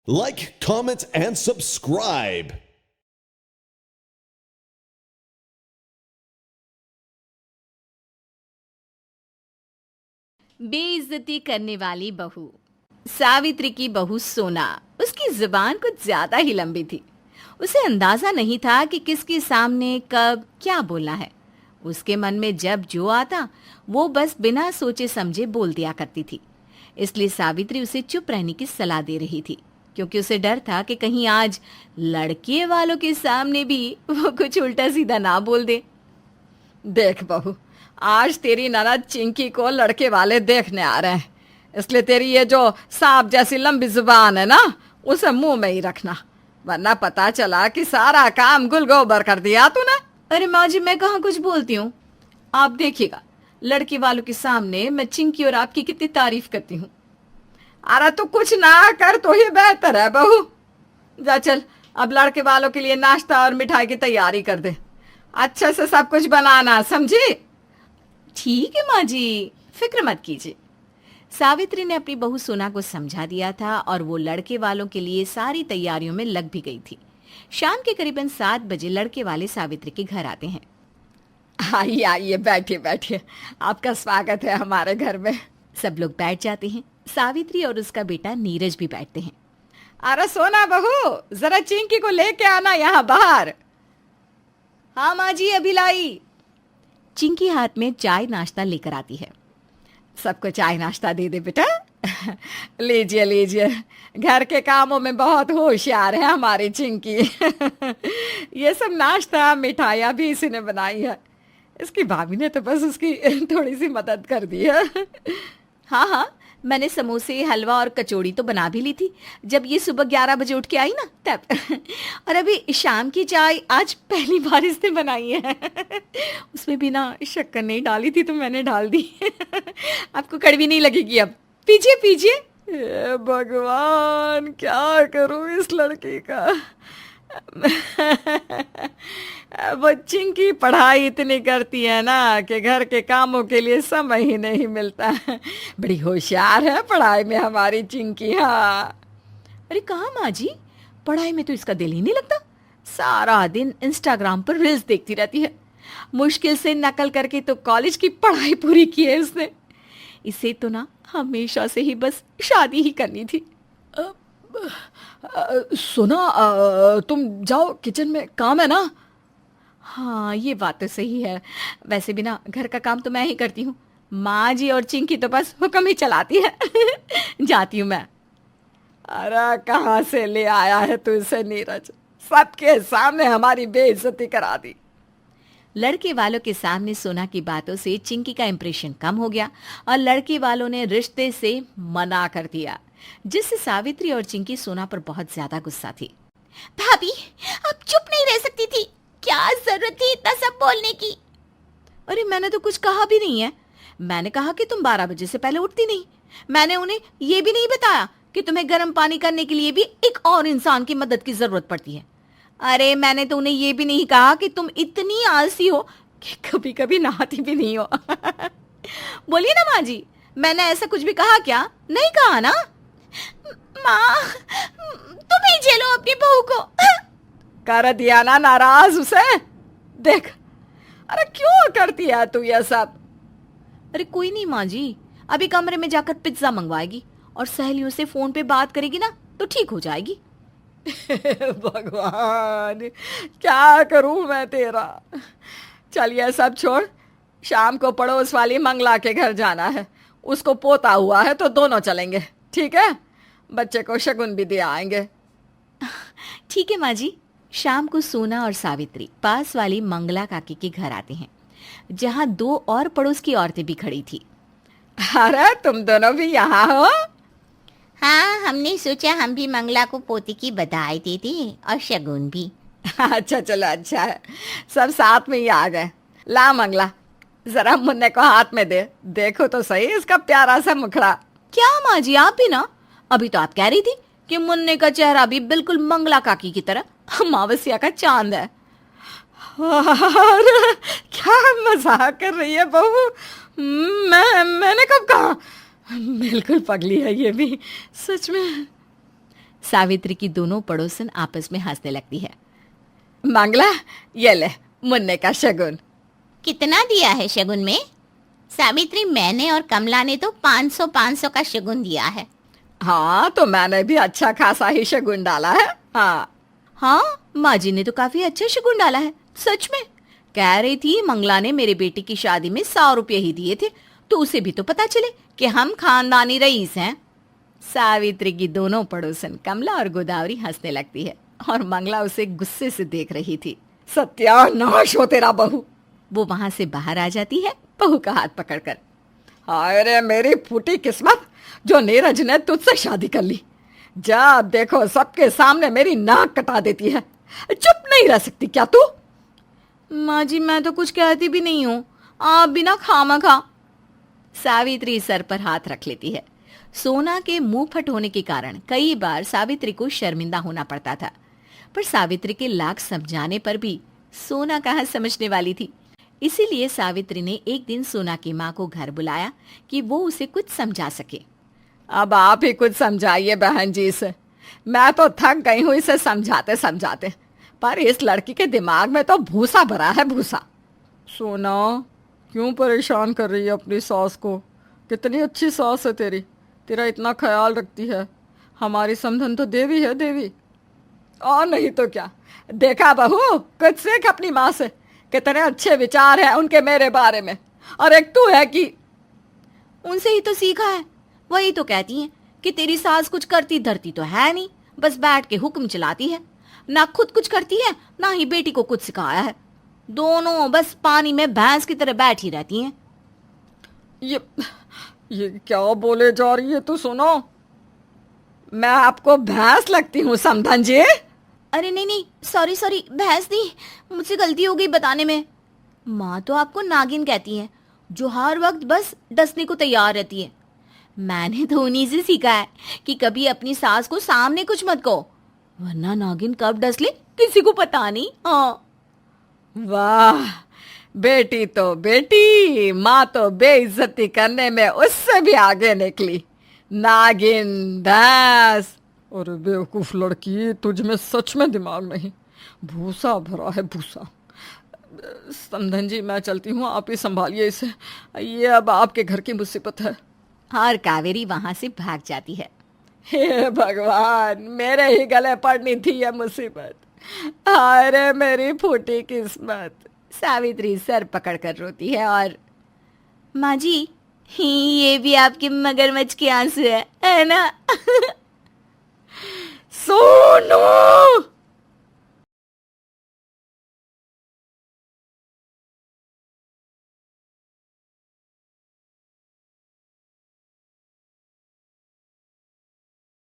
Like, comment, and subscribe. बेइज्जती करने वाली बहू। सावित्री की बहू सोना, उसकी जुबान कुछ ज्यादा ही लंबी थी। उसे अंदाजा नहीं था कि किसके सामने कब क्या बोलना है। उसके मन में जब जो आता वो बस बिना सोचे समझे बोल दिया करती थी। इसलिए सावित्री उसे चुप रहने की सलाह दे रही थी, क्योंकि उसे डर था कि कहीं आज लड़के वालों के सामने भी वो कुछ उल्टा सीधा ना बोल दे। देख बहू, आज तेरी ननद चिंकी को लड़के वाले देखने आ रहे हैं, इसलिए तेरी ये जो सांप जैसी लंबी जुबान है ना, उसे मुंह में ही रखना, वरना पता चला कि सारा काम गुल गोबर कर दिया तूने। अरे माँ जी, मैं कहाँ कुछ बोलती हूँ। आप देखिएगा, लड़के वालों के सामने मैं चिंकी और आपकी कितनी तारीफ करती हूँ। अरे तू कुछ ना कर तो ही बेहतर है बहू। जा चल, अब लड़के वालों के लिए नाश्ता और मिठाई की तैयारी कर दे। अच्छे से सब कुछ बनाना, समझी? ठीक है माँ जी, फिक्र मत कीजिए। सावित्री ने अपनी बहू सोना को समझा दिया था और वो लड़के वालों के लिए सारी तैयारियों में लग भी गई थी। शाम के करीबन 7 बजे लड़के वाले सावित्री के घर आते हैं। आइए आइए, बैठिए बैठिए, आपका स्वागत है हमारे घर में। सब लोग बैठ जाते हैं। सावित्री और उसका बेटा नीरज भी बैठते हैं। अरे सोना बहू, जरा चिंकी को लेके आना यहाँ बाहर। हाँ माँ जी, अभी लाई। चिंकी हाथ में चाय नाश्ता लेकर आती है। सबको चाय नाश्ता दे दे बेटा। लीजिए लीजिए, घर के कामों में बहुत होशियार है हमारी चिंकी। ये सब नाश्ता मिठाइयाँ भी इसी ने बनाई है। इसकी भाभी ने तो बस उसकी थोड़ी सी मदद कर दी है। हाँ हाँ, मैंने समोसे, हलवा और कचौड़ी तो बना भी ली थी जब ये सुबह 11 बजे उठ के आई ना तब। और अभी शाम की चाय आज पहली बार इसने बनाई है। उसमें भी ना शक्कर नहीं डाली थी तो मैंने डाल दी। आपको कड़वी नहीं लगेगी अब। पीजिए पीजिए। भगवान, क्या करूं इस लड़की का। बच्ची की पढ़ाई इतनी करती है ना कि घर के कामों के लिए समय ही नहीं मिलता है। बड़ी होशियार है पढ़ाई में हमारी चिंकी। हाँ। अरे कहाँ माँ जी, पढ़ाई में तो इसका दिल ही नहीं लगता। सारा दिन इंस्टाग्राम पर रील्स देखती रहती है। मुश्किल से नकल करके तो कॉलेज की पढ़ाई पूरी की है उसने। इसे तो ना हमेशा से ही बस शादी ही करनी थी। सुना, तुम जाओ, किचन में काम है ना। हाँ, ये बात तो सही है। वैसे भी ना घर का काम तो मैं ही करती हूँ। माँ जी और चिंकी तो बस हुक्म ही चलाती है। जाती हूँ मैं। अरे कहाँ से ले आया है तू इसे नीरज, सबके सामने हमारी बेइज्जती करा दी। लड़के वालों के सामने सोना की बातों से चिंकी का इंप्रेशन कम हो गया और लड़के वालों ने रिश्ते से मना कर दिया, जिससे सावित्री और चिंकी सोना पर बहुत ज्यादा गुस्सा थी। भाभी, आप चुप नहीं रह सकती थी, क्या जरूरत थी इतना सब बोलने की। अरे मैंने तो कुछ कहा भी नहीं है। मैंने कहा कि तुम 12 बजे से पहले उठती नहीं। मैंने उन्हें ये भी नहीं बताया कि तुम्हें गर्म पानी करने के लिए भी एक और इंसान की मदद की जरूरत पड़ती है। अरे मैंने तो उन्हें ये भी नहीं कहा कि तुम इतनी आलसी हो कि कभी कभी नहाती भी नहीं हो। बोलिए ना माँ जी, मैंने ऐसा कुछ भी कहा क्या? नहीं कहा ना? माँ, तुम ही झेलो अपनी बहू को। कर दिया ना नाराज उसे। देख, अरे क्यों करती है तू ये सब? अरे कोई नहीं माँ जी, अभी कमरे में जाकर पिज्जा मंगवाएगी और सहेलियों से फोन पे बात करेगी ना तो ठीक हो जाएगी। भगवान, क्या करूं मैं तेरा। चलिए सब छोड़, शाम को पड़ोस वाली मंगला के घर जाना है। उसको पोता हुआ है तो दोनों चलेंगे, ठीक है? बच्चे को शगुन भी दे आएंगे। ठीक है माँ जी। शाम को सोना और सावित्री पास वाली मंगला काकी के घर आते हैं, जहाँ 2 और पड़ोस की औरतें भी खड़ी थी। अरे तुम दोनों भी यहाँ हो? हाँ, हमने सोचा हम भी मंगला को पोती की बधाई दे दें और शगुन भी। अच्छा चलो, अच्छा है, सब साथ में ही आ गए। ला मंगला, जरा मुन्ने को हाथ में दे, देखो तो सही इसका प्यारा सा मुखड़ा। क्या माँ जी, आप भी ना? अभी तो आप कह रही थी कि मुन्ने का चेहरा भी बिल्कुल मंगला काकी की तरह अमावस्या का चांद है। अरे क्या मजाक कर रही है बहू? मैंने कब कहा? बिल्कुल पगली है ये भी, सच में। सावित्री की दोनों पड़ोसन आपस में हंसने लगती है। मंगला, ये ले मुन्ने का शगुन। कितना दिया है शगुन में? सावित्री, मैंने और कमला ने तो 500 का शगुन दिया है। हाँ, तो मैंने भी अच्छा खासा ही शगुन डाला है। हाँ, माँ जी ने तो काफी अच्छा शगुन डाला है, सच में। कह रही थी मंगला ने मेरे बेटे की शादी में 100 रुपये ही दिए थे, तो उसे भी तो पता चले कि हम खानदानी रईस हैं। सावित्री की दोनों पड़ोसन कमला और गोदावरी हंसने लगती है और मंगला उसे गुस्से से देख रही थी। सत्यानाश हो तेरा बहू। वो वहां से बाहर आ जाती है बहू का हाथ पकड़कर। हाय रे मेरी फूटी किस्मत, जो नीरज ने तुझसे शादी कर ली। जब देखो सबके सामने मेरी नाक कटा देती है। चुप नहीं रह सकती क्या तू? माँ जी, मैं तो कुछ कहती भी नहीं हूँ, आप बिना खामखा। सावित्री सर पर हाथ रख लेती है। सोना के मुंह फट होने के कारण कई बार सावित्री को शर्मिंदा होना पड़ता था, पर सावित्री के लाख समझाने पर भी सोना कहाँ समझने वाली थी। इसीलिए सावित्री ने एक दिन सोना की माँ को घर बुलाया कि वो उसे कुछ समझा सके। अब आप ही कुछ समझाइए बहन जी से। मैं तो थक गई हूँ इसे समझाते समझाते, पर इस लड़की के दिमाग में तो भूसा भरा है, भूसा। सोना, क्यों परेशान कर रही है अपनी सास को? कितनी अच्छी सास है तेरी, तेरा इतना ख्याल रखती है। हमारी समधन तो देवी है, देवी। और नहीं तो क्या। देखा बहू, कुछ सीख अपनी माँ से। कितने अच्छे विचार हैं उनके मेरे बारे में। और एक तू है कि उनसे ही तो सीखा है। वही तो कहती हैं कि तेरी सास कुछ करती धरती तो है नहीं, बस बैठ के हुक्म चलाती है। ना खुद कुछ करती है, ना ही बेटी को कुछ सिखाया है। दोनों बस पानी में भैंस की तरह बैठी रहती हैं। ये क्या बोले जा रही है तू? सुनो, मैं आपको भैंस लगती हूँ समधन जी? अरे नहीं, सॉरी, भैंस नहीं, मुझसे गलती हो गई बताने में। माँ तो आपको नागिन कहती हैं, जो हर वक्त बस डसने को तैयार रहती है। मैंने तो उन्हीं से सीखा है कि कभी अपनी सास को सामने कुछ मत कहो, वरना नागिन कब डस ले किसी को पता नहीं। हाँ। वाह, बेटी तो बेटी, माँ तो बेइज्जती करने में उससे भी आगे निकली। नागिन, भैंस। अरे बेवकूफ लड़की, तुझ में सच में दिमाग नहीं, भूसा भरा है, भूसा। समधन जी, मैं चलती हूँ, आप ही संभालिए इसे। ये अब आपके घर की मुसीबत है। और कावेरी वहां से भाग जाती है। हे भगवान, मेरे ही गले पड़नी थी ये मुसीबत। अरे मेरी फूटी किस्मत। सावित्री सर पकड़कर रोती है और माँ जी, ये भी आपके मगरमच्छ के आंसू है ना?